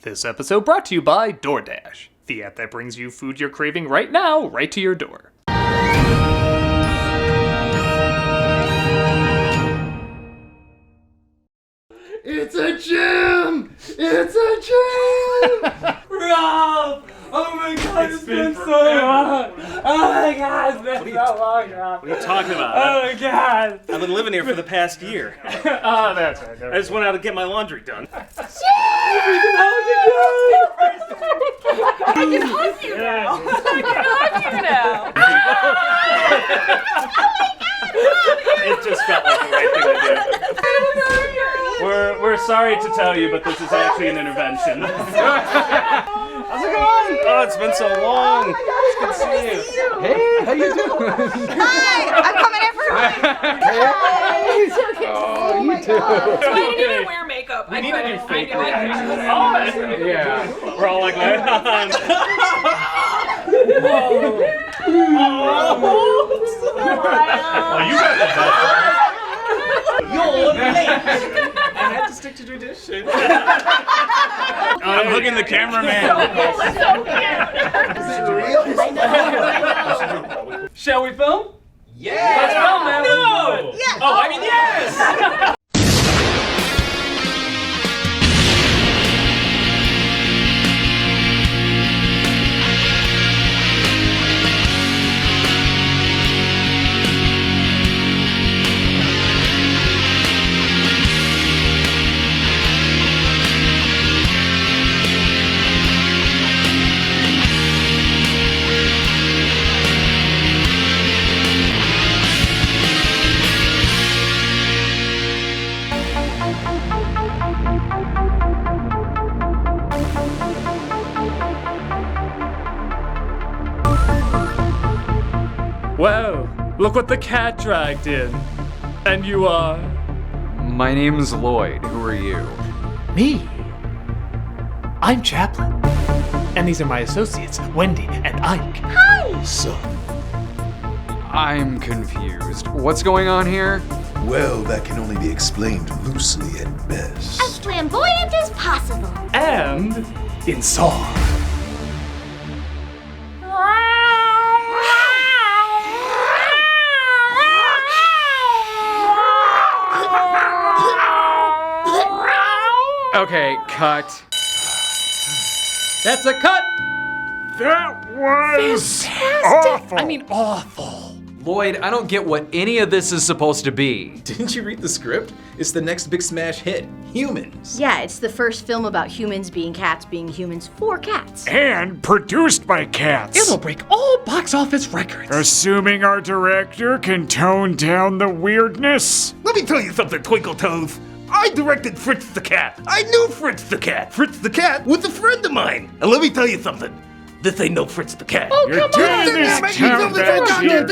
This episode brought to you by DoorDash, the app that brings you food you're craving right now, right to your door. It's a gym! It's a gym! Rob! Oh my god, it's been so long! Oh my god, it's been so long, Rob! What are you talking about? Oh my god! I've been living here for the past year. Oh, that's right. I just went out to get my laundry done. I can hug you now! I can hug you now! It just felt like the right thing to do. We're sorry to tell you, but this is actually an intervention. How's it going? Oh, it's been so long. It's good to see you. Hey, how you doing? Hi, I'm coming in for Oh, you too. I didn't even wear makeup. I need to do fake reactions. Yeah. We're all like, right on. Oh, you got the best. You're late. I had to stick to tradition. I'm hugging the cameraman. Shall we film? Yeah. Let's film, man. No. Yeah. Oh, I mean, yes. Well, look what the cat dragged in. And you are? My name's Lloyd. Who are you? Me. I'm Chaplin. And these are my associates, Wendy and Ike. Hi! So, I'm confused. What's going on here? Well, that can only be explained loosely at best. As flamboyant as possible. and in song. Okay, cut. That's a cut! That was Fantastic! I mean, awful. Lloyd, I don't get what any of this is supposed to be. Didn't you read the script? It's the next big smash hit, Humans. Yeah, it's the first film about humans being humans for cats. And produced by cats. It'll break all box office records. Assuming our director can tone down the weirdness. Let me tell you something, Twinkle Toes. I directed Fritz the Cat. I knew Fritz the Cat. Fritz the Cat was a friend of mine. And let me tell you something. This ain't no Fritz the Cat. Oh, You're turning this town back here.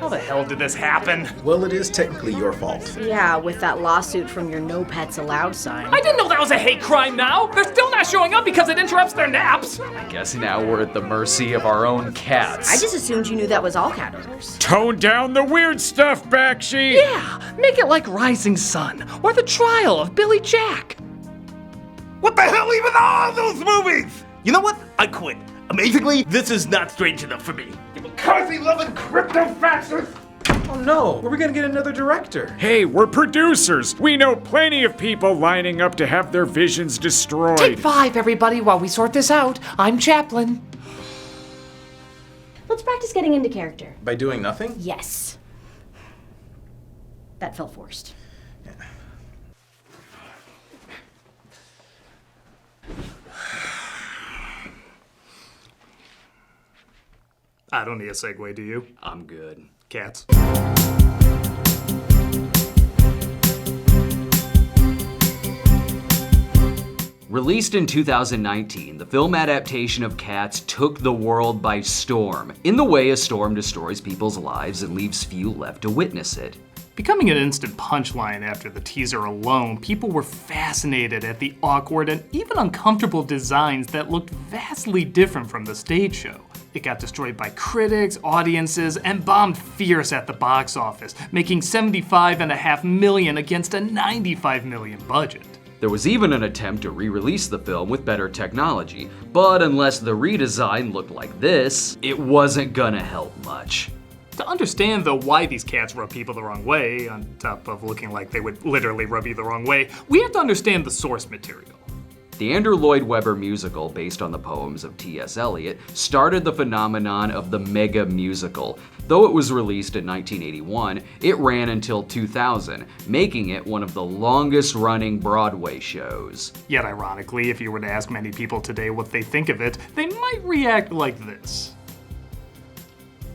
How the hell did this happen? Well, it is technically your fault. Yeah, with that lawsuit from your No Pets Allowed sign. I didn't know that was a hate crime now. They're still not showing up because it interrupts their naps. I guess now we're at the mercy of our own cats. I just assumed you knew that was all cat owners. Tone down the weird stuff, Bakshi. Yeah, make it like Rising Sun or The Trial of Billy Jack. What the hell even are those movies? You know what? I quit. Amazingly, this is not strange enough for me. You McCarthy-loving crypto-fascist! Oh no, where are we gonna get another director? Hey, we're producers. We know plenty of people lining up to have their visions destroyed. Take 5, everybody, while we sort this out. I'm Chaplin. Let's practice getting into character. By doing nothing? Yes. That felt forced. I don't need a segue, do you? I'm good. Cats. Released in 2019, the film adaptation of Cats took the world by storm, in the way a storm destroys people's lives and leaves few left to witness it. Becoming an instant punchline after the teaser alone, people were fascinated at the awkward and even uncomfortable designs that looked vastly different from the stage show. It got destroyed by critics, audiences, and bombed fierce at the box office, making $75.5 million against a $95 million budget. There was even an attempt to re-release the film with better technology, but unless the redesign looked like this, it wasn't gonna help much. To understand, though, why these cats rub people the wrong way, on top of looking like they would literally rub you the wrong way, we have to understand the source material. The Andrew Lloyd Webber musical, based on the poems of T.S. Eliot, started the phenomenon of the mega musical. Though it was released in 1981, it ran until 2000, making it one of the longest-running Broadway shows. Yet ironically, if you were to ask many people today what they think of it, they might react like this.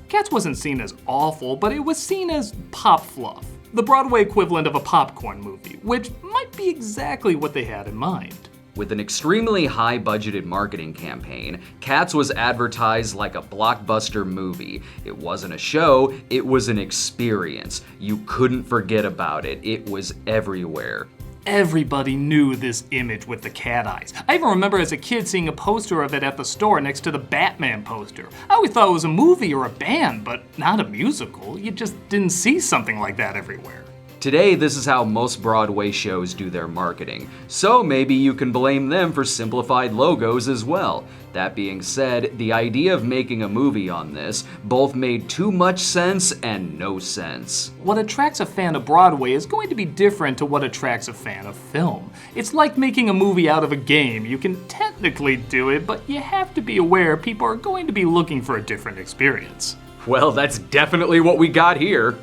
Cats wasn't seen as awful, but it was seen as pop fluff, the Broadway equivalent of a popcorn movie, which might be exactly what they had in mind. With an extremely high-budgeted marketing campaign, Cats was advertised like a blockbuster movie. It wasn't a show, it was an experience. You couldn't forget about it. It was everywhere. Everybody knew this image with the cat eyes. I even remember as a kid seeing a poster of it at the store next to the Batman poster. I always thought it was a movie or a band, but not a musical. You just didn't see something like that everywhere. Today, this is how most Broadway shows do their marketing, so maybe you can blame them for simplified logos as well. That being said, the idea of making a movie on this both made too much sense and no sense. What attracts a fan of Broadway is going to be different to what attracts a fan of film. It's like making a movie out of a game. You can technically do it, but you have to be aware people are going to be looking for a different experience. Well, that's definitely what we got here.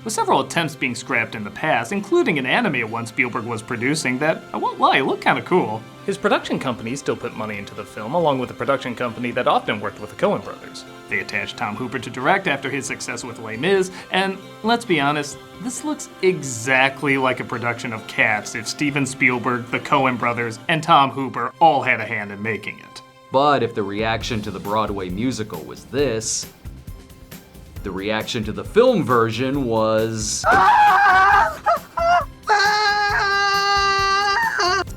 With several attempts being scrapped in the past, including an anime one Spielberg was producing that, I won't lie, looked kinda cool. His production company still put money into the film, along with a production company that often worked with the Coen brothers. They attached Tom Hooper to direct after his success with Les Mis, and let's be honest, this looks exactly like a production of Cats if Steven Spielberg, the Coen brothers, and Tom Hooper all had a hand in making it. But if the reaction to the Broadway musical was this, the reaction to the film version was...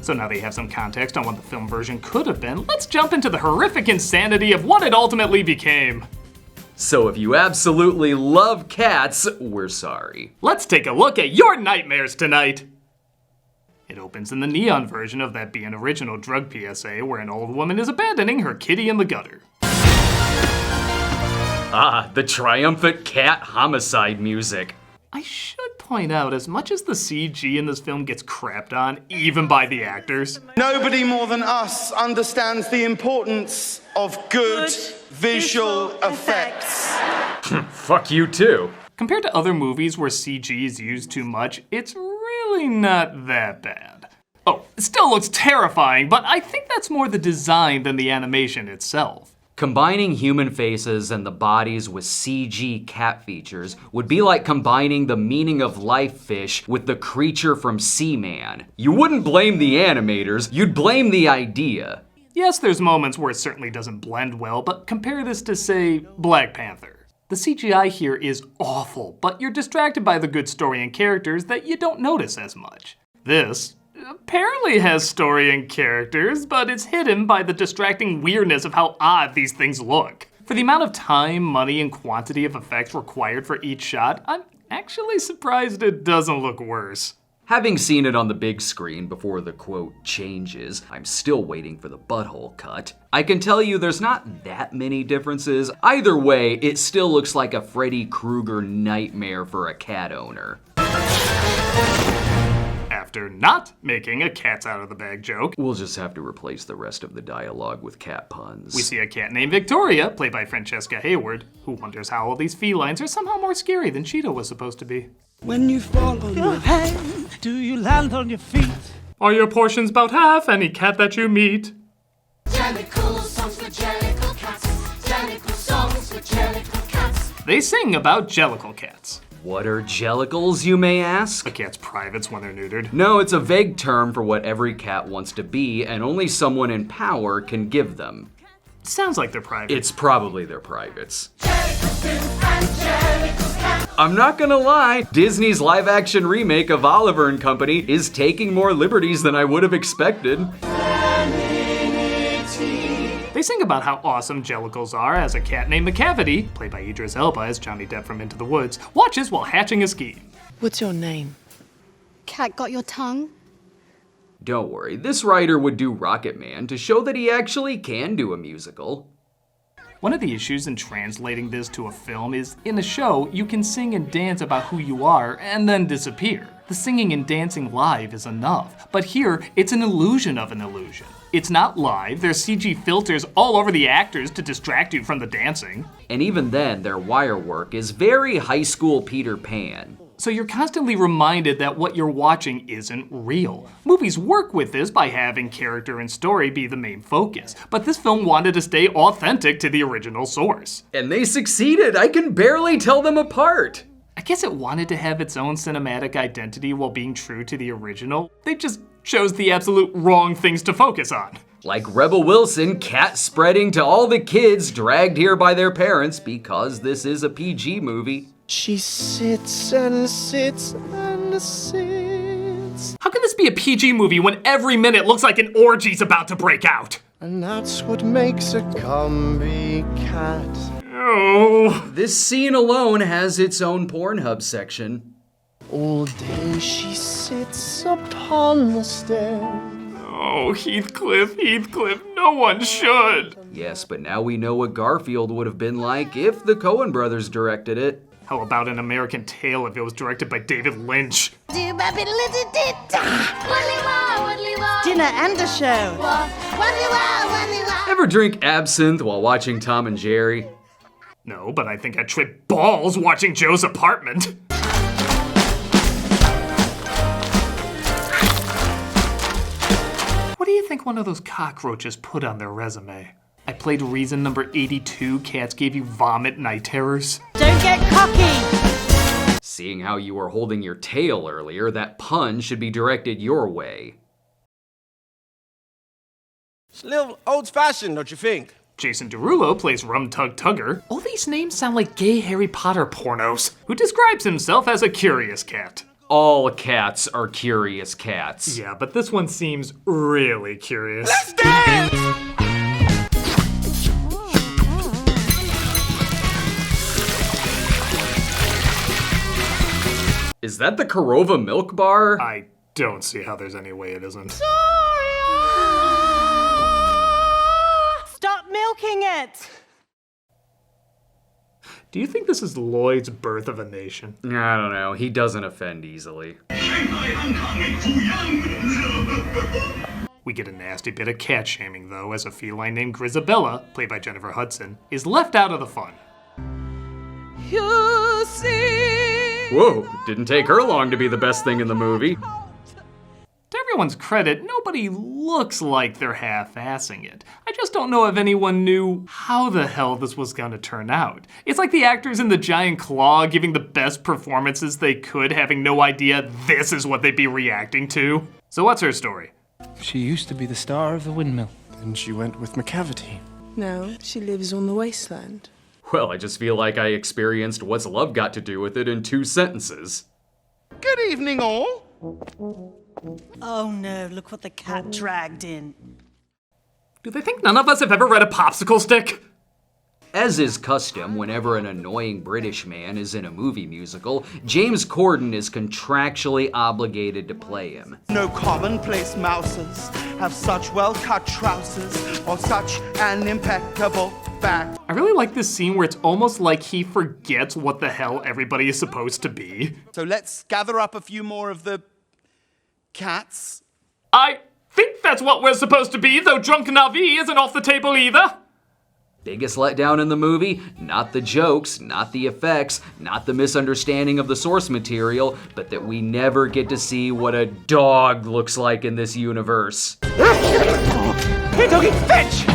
So now that you have some context on what the film version could have been, let's jump into the horrific insanity of what it ultimately became. So if you absolutely love Cats, we're sorry. Let's take a look at your nightmares tonight. It opens in the neon version of that being original drug PSA where an old woman is abandoning her kitty in the gutter. Ah, the triumphant cat homicide music. I should point out, as much as the CG in this film gets crapped on, even by the actors, nobody more than us understands the importance of good visual effects. Fuck you too. Compared to other movies where CG is used too much, it's really not that bad. Oh, it still looks terrifying, but I think that's more the design than the animation itself. Combining human faces and the bodies with CG cat features would be like combining the meaning of life fish with the creature from Seaman. You wouldn't blame the animators, you'd blame the idea. Yes, there's moments where it certainly doesn't blend well, but compare this to, say, Black Panther. The CGI here is awful, but you're distracted by the good story and characters that you don't notice as much. This apparently has story and characters, but it's hidden by the distracting weirdness of how odd these things look. For the amount of time, money, and quantity of effects required for each shot, I'm actually surprised it doesn't look worse. Having seen it on the big screen before the quote changes, I'm still waiting for the butthole cut. I can tell you there's not that many differences. Either way, it still looks like a Freddy Krueger nightmare for a cat owner. After not making a cats out of the bag joke, we'll just have to replace the rest of the dialogue with cat puns. We see a cat named Victoria, played by Francesca Hayward, who wonders how all these felines are somehow more scary than Cheetah was supposed to be. When you fall on your hand, do you land on your feet? Are your portions about half any cat that you meet? Jellicle songs for jellicle cats. Jellicle songs for jellicle cats. They sing about jellicle cats. What are jellicles, you may ask? A cat's privates when they're neutered. No, it's a vague term for what every cat wants to be, and only someone in power can give them. Sounds like they're private. It's probably their privates. I'm not gonna lie, Disney's live-action remake of Oliver and Company is taking more liberties than I would have expected. They sing about how awesome jellicles are as a cat named McCavity, played by Idris Elba as Johnny Depp from Into the Woods, watches while hatching a scheme. What's your name? Cat got your tongue? Don't worry, this writer would do Rocket Man to show that he actually can do a musical. One of the issues in translating this to a film is, in a show, you can sing and dance about who you are and then disappear. The singing and dancing live is enough, but here, it's an illusion of an illusion. It's not live, there's CG filters all over the actors to distract you from the dancing. And even then, their wire work is very high school Peter Pan. So you're constantly reminded that what you're watching isn't real. Movies work with this by having character and story be the main focus, but this film wanted to stay authentic to the original source. And they succeeded! I can barely tell them apart! I guess it wanted to have its own cinematic identity while being true to the original. They just chose the absolute wrong things to focus on. Like Rebel Wilson cat spreading to all the kids dragged here by their parents because this is a PG movie. She sits and sits and sits. How can this be a PG movie when every minute looks like an orgy's about to break out? And that's what makes a comedy cat. Oh. This scene alone has its own Pornhub section. All day she sits upon the stairs. Oh, Heathcliff, no one should. Yes, but now we know what Garfield would have been like if the Coen brothers directed it. How about An American Tail if it was directed by David Lynch? Dinner and a show. Ever drink absinthe while watching Tom and Jerry? No, but I think I tripped balls watching Joe's Apartment. What do you think one of those cockroaches put on their resume? I played reason number 82, cats gave you vomit night terrors. Don't get cocky! Seeing how you were holding your tail earlier, that pun should be directed your way. It's a little old-fashioned, don't you think? Jason Derulo plays Rum Tug Tugger. All these names sound like gay Harry Potter pornos. Who describes himself as a curious cat? All cats are curious cats. Yeah, but this one seems really curious. Let's dance! Is that the Korova milk bar? I don't see how there's any way it isn't. Stop milking it! Do you think this is Lloyd's Birth of a Nation? I don't know. He doesn't offend easily. We get a nasty bit of cat shaming, though, as a feline named Grisabella, played by Jennifer Hudson, is left out of the fun. You see... Whoa, didn't take her long to be the best thing in the movie. To everyone's credit, nobody looks like they're half-assing it. I just don't know if anyone knew how the hell this was gonna turn out. It's like the actors in The Giant Claw giving the best performances they could, having no idea this is what they'd be reacting to. So what's her story? She used to be the star of the windmill. Then she went with McCavity. Now she lives on the wasteland. Well, I just feel like I experienced What's Love Got to Do with It in 2 sentences. Good evening, all. Oh no, look what the cat dragged in. Do they think none of us have ever read a popsicle stick? As is custom, whenever an annoying British man is in a movie musical, James Corden is contractually obligated to play him. No commonplace mouses have such well-cut trousers or such an impeccable back. I really like this scene where it's almost like he forgets what the hell everybody is supposed to be. So let's gather up a few more of the cats. I think that's what we're supposed to be, though Drunk Navi isn't off the table either. Biggest letdown in the movie? Not the jokes, not the effects, not the misunderstanding of the source material, but that we never get to see what a dog looks like in this universe. Hey, doggy, fetch!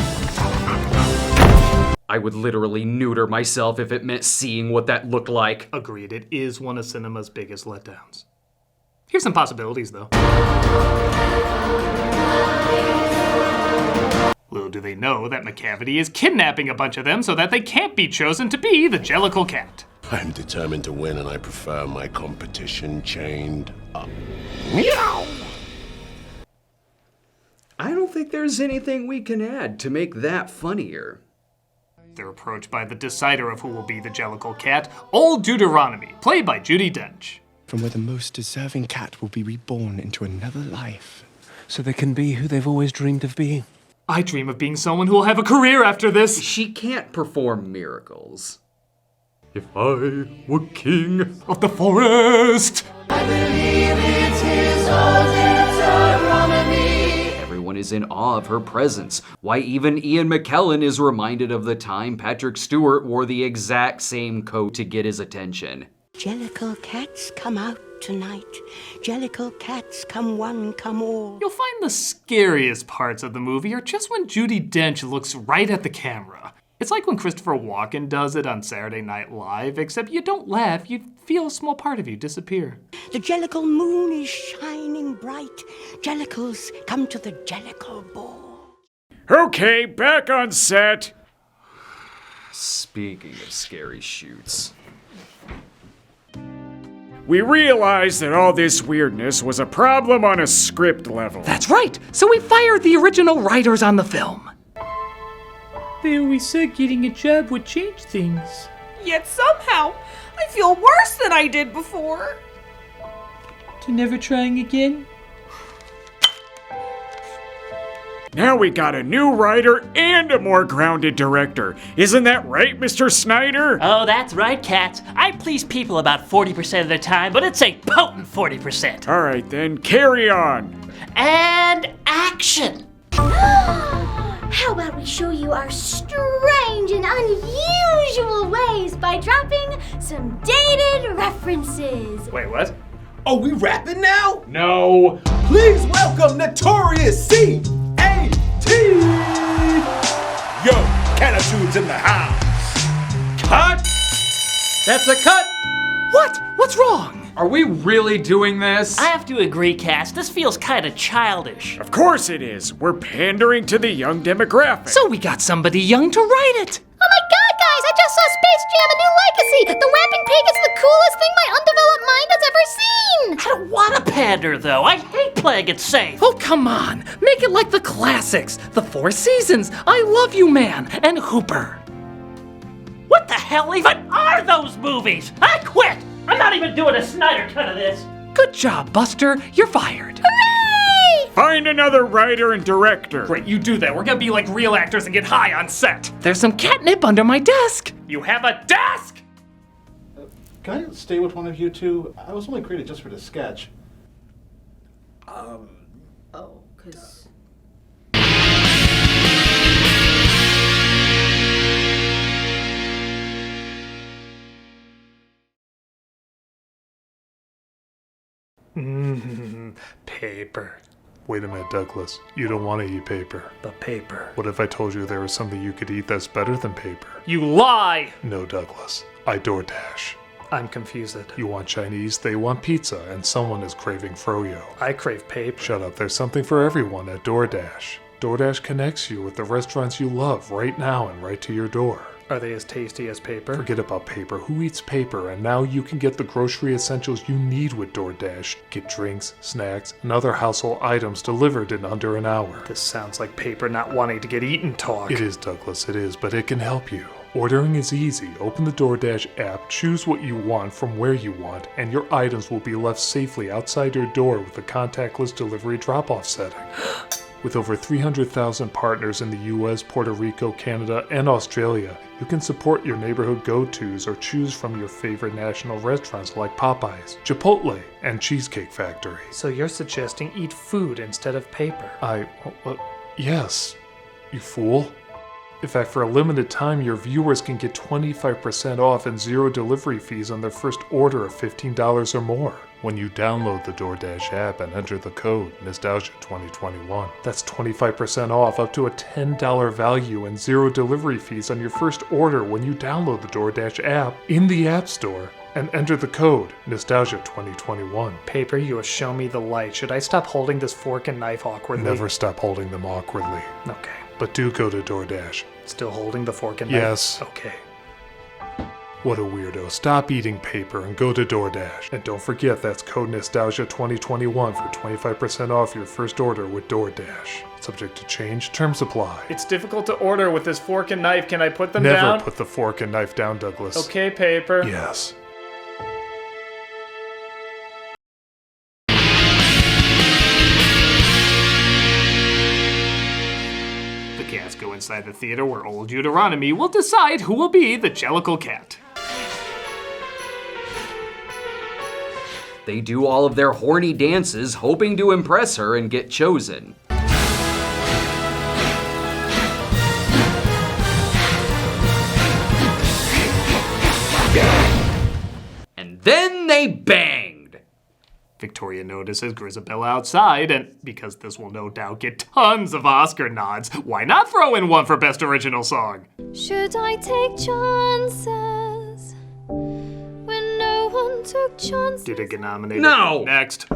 I would literally neuter myself if it meant seeing what that looked like. Agreed, it is one of cinema's biggest letdowns. Here's some possibilities, though. Little do they know that McCavity is kidnapping a bunch of them so that they can't be chosen to be the Jellicle Cat. I'm determined to win, and I prefer my competition chained up. Meow! I don't think there's anything we can add to make that funnier. They're approached by the decider of who will be the Jellicle Cat, Old Deuteronomy, played by Judi Dench. From where the most deserving cat will be reborn into another life. so they can be who they've always dreamed of being. I dream of being someone who will have a career after this. She can't perform miracles. If I were king of the forest. I believe it's his Deuteronomy. Everyone is in awe of her presence. Why, even Ian McKellen is reminded of the time Patrick Stewart wore the exact same coat to get his attention. Jellicle cats come out tonight. Jellicle cats come one, come all. You'll find the scariest parts of the movie are just when Judi Dench looks right at the camera. It's like when Christopher Walken does it on Saturday Night Live, except you don't laugh, you feel a small part of you disappear. The Jellicle moon is shining bright. Jellicles come to the Jellicle ball. Okay, back on set. Speaking of scary shoots. We realized that all this weirdness was a problem on a script level. That's right, so we fired the original writers on the film. They always said getting a job would change things. Yet somehow, I feel worse than I did before. To never trying again? Now we got a new writer and a more grounded director. Isn't that right, Mr. Snyder? Oh, that's right, Cats. I please people about 40% of the time, but it's a potent 40%. All right, then, carry on. And action! How about we show you our strange and unusual ways by dropping some dated references? Wait, what? Oh, we rapping now? No. Please welcome Notorious C.A.T. Yo, Catitude's in the house. Cut! That's a cut! What? What's wrong? Are we really doing this? I have to agree, Cass. This feels kind of childish. Of course it is. We're pandering to the young demographic. So we got somebody young to write it. Oh my god, guys! I just saw Space Jam: A New Legacy! The rapping pig is the coolest thing my undeveloped mind has ever seen! I don't want to pander, though. I hate playing it safe. Oh, come on. Make it like the classics. The Four Seasons, I Love You Man, and Hooper. What the hell even are those movies? I quit! I'm not even doing a Snyder cut of this. Good job, Buster. You're fired. Hooray! Find another writer and director. Great, you do that. We're gonna be like real actors and get high on set. There's some catnip under my desk. You have a desk? Can I stay with one of you two? I was only created just for the sketch. Cause... Paper. Wait a minute, Douglas. You don't want to eat paper. The paper. What if I told you there was something you could eat that's better than paper? You lie! No, Douglas. I DoorDash. I'm confused. You want Chinese, they want pizza, and someone is craving froyo. I crave paper. Shut up. There's something for everyone at DoorDash. DoorDash connects you with the restaurants you love right now and right to your door. Are they as tasty as paper? Forget about paper. Who eats paper? And now you can get the grocery essentials you need with DoorDash. Get drinks, snacks, and other household items delivered in under an hour. This sounds like paper not wanting to get eaten talk. It is, Douglas, it is, but it can help you. Ordering is easy. Open the DoorDash app, choose what you want from where you want, and your items will be left safely outside your door with a contactless delivery drop-off setting. With over 300,000 partners in the US, Puerto Rico, Canada, and Australia, you can support your neighborhood go-tos or choose from your favorite national restaurants like Popeyes, Chipotle, and Cheesecake Factory. So you're suggesting eat food instead of paper? Yes, you fool. In fact, for a limited time, your viewers can get 25% off and zero delivery fees on their first order of $15 or more when you download the DoorDash app and enter the code Nostalgia2021. That's 25% off up to a $10 value and zero delivery fees on your first order when you download the DoorDash app in the App Store and enter the code Nostalgia2021. Paper, you have shown me the light. Should I stop holding this fork and knife awkwardly? Never stop holding them awkwardly. Okay. But do go to DoorDash. Still holding the fork and knife? Yes. Okay. What a weirdo. Stop eating paper and go to DoorDash. And don't forget, that's code Nostalgia2021 for 25% off your first order with DoorDash. Subject to change, terms apply. It's difficult to order with this fork and knife. Can I put them down? Never put the fork and knife down, Douglas. Okay, paper. Yes. cats go inside the theater where old Deuteronomy will decide who will be the Jellicle Cat. They do all of their horny dances, hoping to impress her and get chosen. And then they banged! Victoria notices Grisabella outside, and because this will no doubt get tons of Oscar nods, why not throw in one for Best Original Song? Should I take chances when no one took chances? Did it get nominated? No! Next.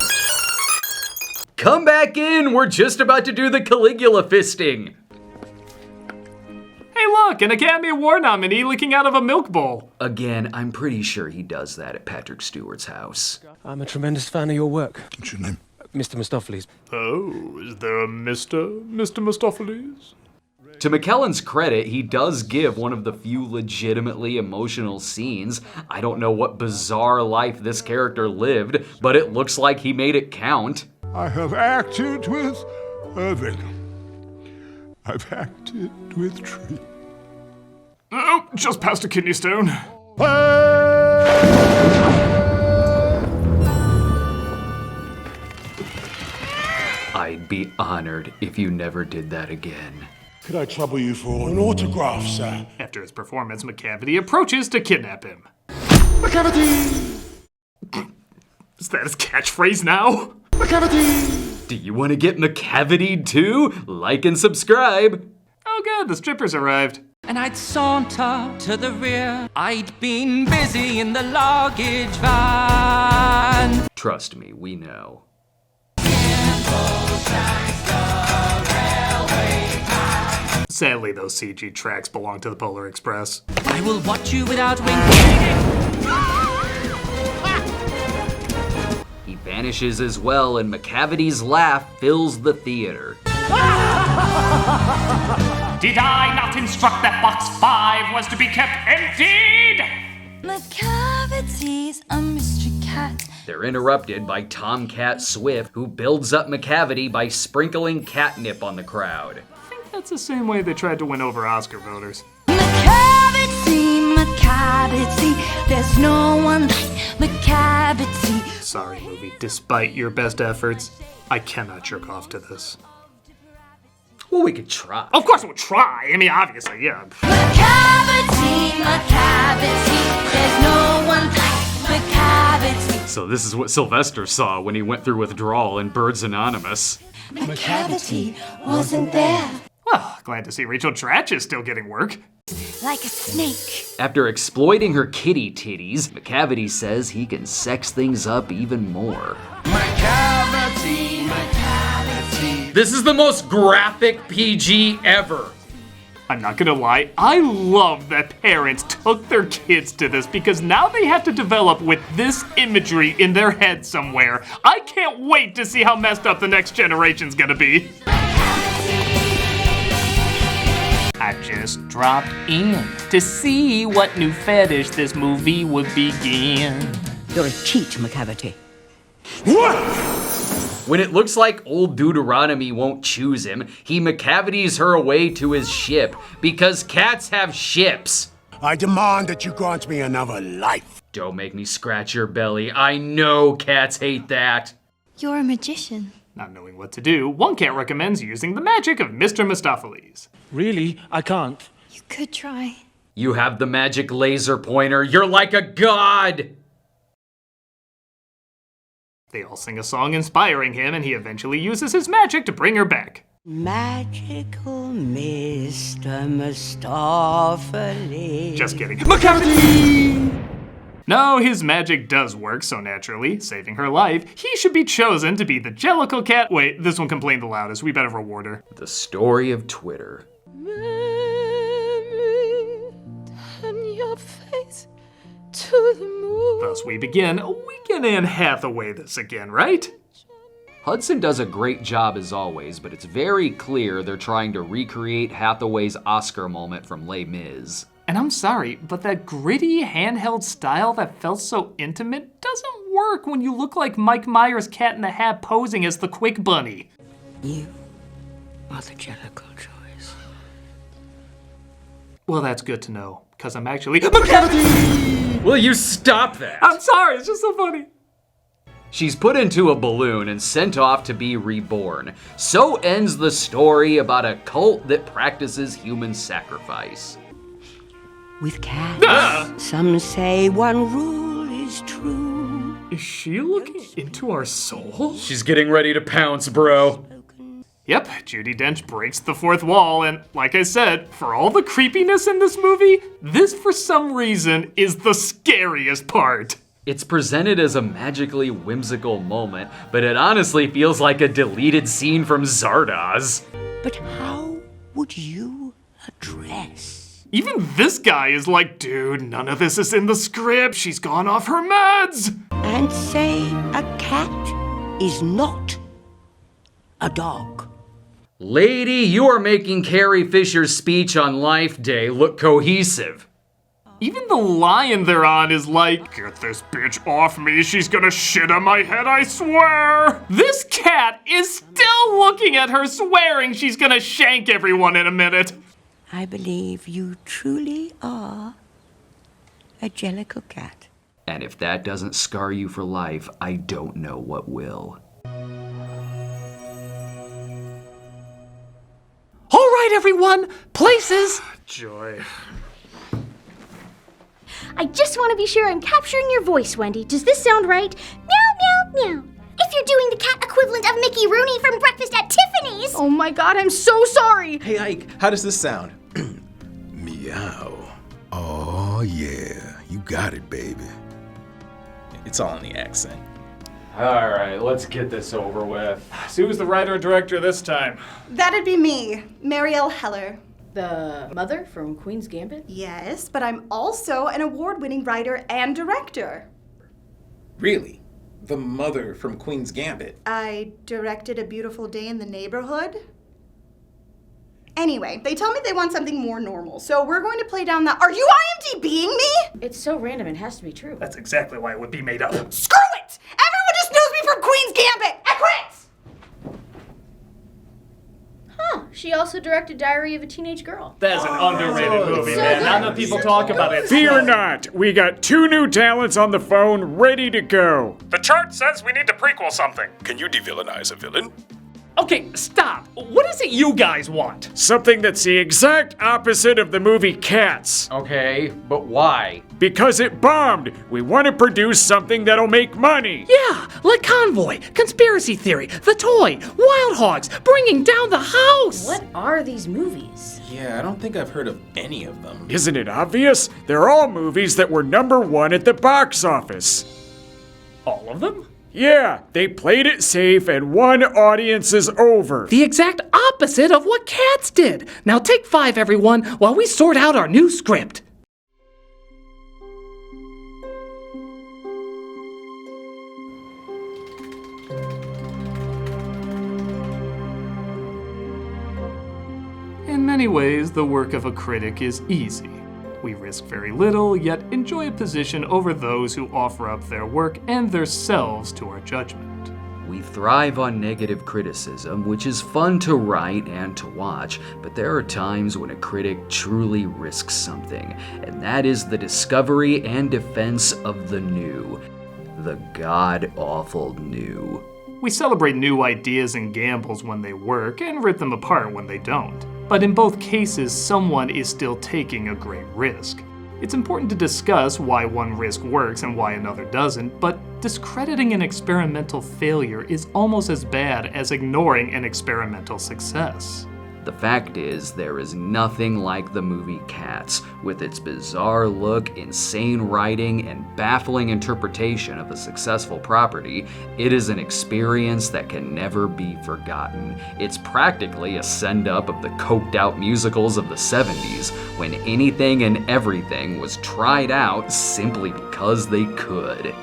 Come back in, we're just about to do the Caligula fisting. Hey look, an Academy Award nominee licking out of a milk bowl. Again, I'm pretty sure he does that at Patrick Stewart's house. I'm a tremendous fan of your work. What's your name? Mr. Mistopheles. Oh, is there a Mr. Mistopheles? To McKellen's credit, he does give one of the few legitimately emotional scenes. I don't know what bizarre life this character lived, but it looks like he made it count. I have acted with Irving. I've acted with Tree. Oh, just past a kidney stone. I'd be honored if you never did that again. Could I trouble you for an autograph, sir? After his performance, McCavity approaches to kidnap him. McCavity! Is that his catchphrase now? McCavity! Do you want to get McCavity too? Like and subscribe. Oh good, the strippers arrived. And I'd saunter to the rear. I'd been busy in the luggage van. Trust me, we know. Sadly, those CG tracks belong to the Polar Express. I will watch you without winking. He vanishes as well, and McCavity's laugh fills the theater. Did I not instruct that box 5 was to be kept emptied? McCavity's a mystery cat. They're interrupted by Tomcat Swift, who builds up McCavity by sprinkling catnip on the crowd. I think that's the same way they tried to win over Oscar voters. McCavity, McCavity, there's no one like McCavity. Sorry, movie, despite your best efforts, I cannot jerk off to this. Well, we could try. Of course we'll try. I mean, obviously, yeah. McCavity, McCavity, there's no one like McCavity. So this is what Sylvester saw when he went through withdrawal in Birds Anonymous. McCavity wasn't there. Well, glad to see Rachel Dratch is still getting work. Like a snake. After exploiting her kitty titties, McCavity says he can sex things up even more. McCavity, McCavity. This is the most graphic PG ever. I'm not gonna lie, I love that parents took their kids to this because now they have to develop with this imagery in their head somewhere. I can't wait to see how messed up the next generation's gonna be. I just dropped in to see what new fetish this movie would begin. You're a cheat, McCavity. When it looks like old Deuteronomy won't choose him, he McCavities her away to his ship, because cats have ships. I demand that you grant me another life. Don't make me scratch your belly. I know cats hate that. You're a magician. Not knowing what to do, one cat recommends using the magic of Mr. Mistopheles. Really? I can't. You could try. You have the magic laser pointer. You're like a god. They all sing a song inspiring him, and he eventually uses his magic to bring her back. Magical Mr. Mistopheles. Just kidding. McCavity! No, his magic does work, so naturally, saving her life, he should be chosen to be the Jellicle Cat. Wait, this one complained the loudest. We better reward her. The story of Twitter. Turn your face to the moon. Thus we begin. We can Anne Hathaway this again, right? Hudson does a great job as always, but it's very clear they're trying to recreate Hathaway's Oscar moment from Les Mis. And I'm sorry, but that gritty handheld style that felt so intimate doesn't work when you look like Mike Myers' Cat in the Hat posing as the Quick Bunny. You are the Jellicle choice. Well, that's good to know, because I'm actually McKellen! Will you stop that? I'm sorry, it's just so funny. She's put into a balloon and sent off to be reborn. So ends the story about a cult that practices human sacrifice. With cats, some say one rule is true. Is she looking into our soul? She's getting ready to pounce, bro. Yep, Judi Dench breaks the fourth wall, and like I said, for all the creepiness in this movie, this for some reason is the scariest part. It's presented as a magically whimsical moment, but it honestly feels like a deleted scene from Zardoz. But how would you address? Even this guy is like, dude, none of this is in the script. She's gone off her meds. And say a cat is not a dog. Lady, you are making Carrie Fisher's speech on Life Day look cohesive. Even the lion they're on is like, get this bitch off me, she's gonna shit on my head, I swear! This cat is still looking at her, swearing she's gonna shank everyone in a minute. I believe you truly are a jellicle cat. And if that doesn't scar you for life, I don't know what will. All right, everyone, places. Joy. I just want to be sure I'm capturing your voice, Wendy. Does this sound right? Meow, meow, meow. If you're doing the cat equivalent of Mickey Rooney from Breakfast at Tiffany's. Oh my god, I'm so sorry. Hey, Ike, how does this sound? Meow. Oh, yeah. You got it, baby. It's all in the accent. All right, let's get this over with. So who's the writer and director this time? That'd be me, Marielle Heller. The mother from Queen's Gambit? Yes, but I'm also an award-winning writer and director. Really? The mother from Queen's Gambit? I directed A Beautiful Day in the Neighborhood. Anyway, they tell me they want something more normal, so we're going to play down the, are you IMDb'ing me? It's so random, it has to be true. That's exactly why it would be made up. Screw it! Everyone just knows me from Queen's Gambit! I quit! Huh, she also directed Diary of a Teenage Girl. That's an underrated movie, man. Not enough people talk about it. Fear not, we got 2 new talents on the phone ready to go. The chart says we need to prequel something. Can you de-villainize a villain? Okay, stop. What is it you guys want? Something that's the exact opposite of the movie Cats. Okay, but why? Because it bombed. We want to produce something that'll make money. Yeah, like Convoy, Conspiracy Theory, The Toy, Wild Hogs, Bringing Down the House. What are these movies? Yeah, I don't think I've heard of any of them. Isn't it obvious? They're all movies that were #1 at the box office. All of them? Yeah, they played it safe and won audiences over. The exact opposite of what Cats did. Now take 5, everyone, while we sort out our new script. In many ways, the work of a critic is easy. We risk very little, yet enjoy a position over those who offer up their work and theirselves to our judgment. We thrive on negative criticism, which is fun to write and to watch, but there are times when a critic truly risks something, and that is the discovery and defense of the new. The god-awful new. We celebrate new ideas and gambles when they work, and rip them apart when they don't. But in both cases, someone is still taking a great risk. It's important to discuss why one risk works and why another doesn't, but discrediting an experimental failure is almost as bad as ignoring an experimental success. The fact is, there is nothing like the movie Cats, with its bizarre look, insane writing, and baffling interpretation of a successful property. It is an experience that can never be forgotten. It's practically a send-up of the coked-out musicals of the 70s, when anything and everything was tried out simply because they could.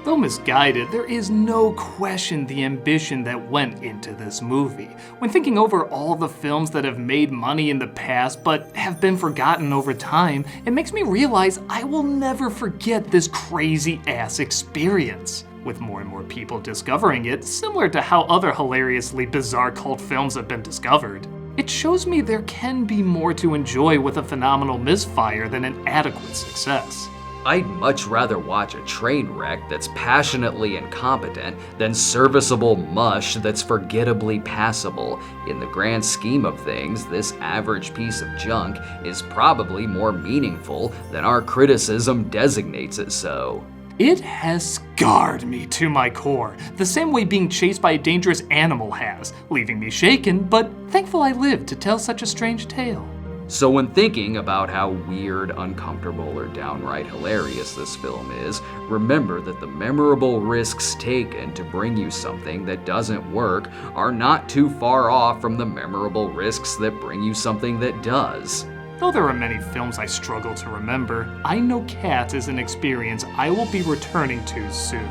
Though misguided, there is no question the ambition that went into this movie. When thinking over all the films that have made money in the past but have been forgotten over time, it makes me realize I will never forget this crazy-ass experience. With more and more people discovering it, similar to how other hilariously bizarre cult films have been discovered. It shows me there can be more to enjoy with a phenomenal misfire than an adequate success. I'd much rather watch a train wreck that's passionately incompetent than serviceable mush that's forgettably passable. In the grand scheme of things, this average piece of junk is probably more meaningful than our criticism designates it so. It has scarred me to my core, the same way being chased by a dangerous animal has, leaving me shaken, but thankful I lived to tell such a strange tale. So when thinking about how weird, uncomfortable, or downright hilarious this film is, remember that the memorable risks taken to bring you something that doesn't work are not too far off from the memorable risks that bring you something that does. Though there are many films I struggle to remember, I know Cats is an experience I will be returning to soon.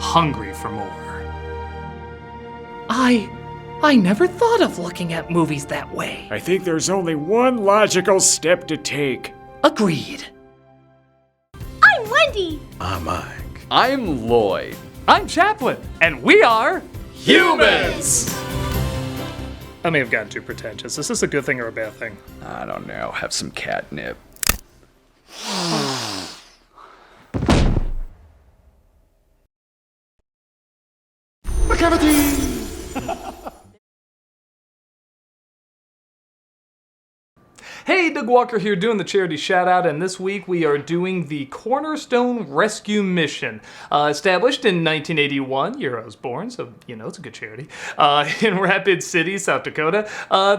Hungry for more. I never thought of looking at movies that way. I think there's only one logical step to take. Agreed. I'm Wendy. I'm Mike. I'm Lloyd. I'm Chaplin, and we are Humans! I may have gotten too pretentious. Is this a good thing or a bad thing? I don't know, have some catnip. Hey, Doug Walker here doing the charity shout out, and this week we are doing the Cornerstone Rescue Mission. Established in 1981, year I was born, so you know it's a good charity, in Rapid City, South Dakota.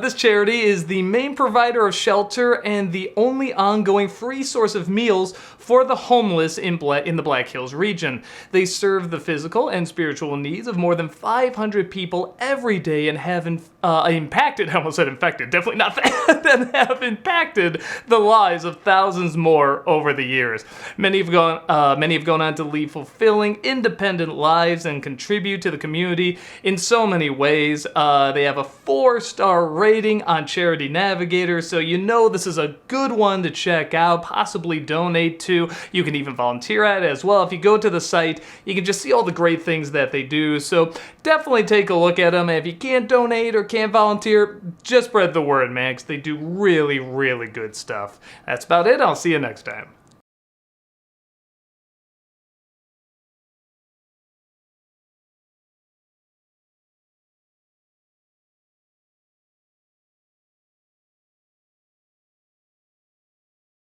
This charity is the main provider of shelter and the only ongoing free source of meals for the homeless in the Black Hills region. They serve the physical and spiritual needs of more than 500 people every day and have impacted, I almost said infected, definitely not that, and have impacted the lives of thousands more over the years. Many have gone on to lead fulfilling, independent lives and contribute to the community in so many ways. They have a 4-star rating on Charity Navigator, so you know this is a good one to check out, possibly donate to. You can even volunteer at it as well. If you go to the site, you can just see all the great things that they do, so definitely take a look at them. And if you can't donate or can't volunteer, just spread the word, man, because they do really, really good stuff. That's about it. I'll see you next time.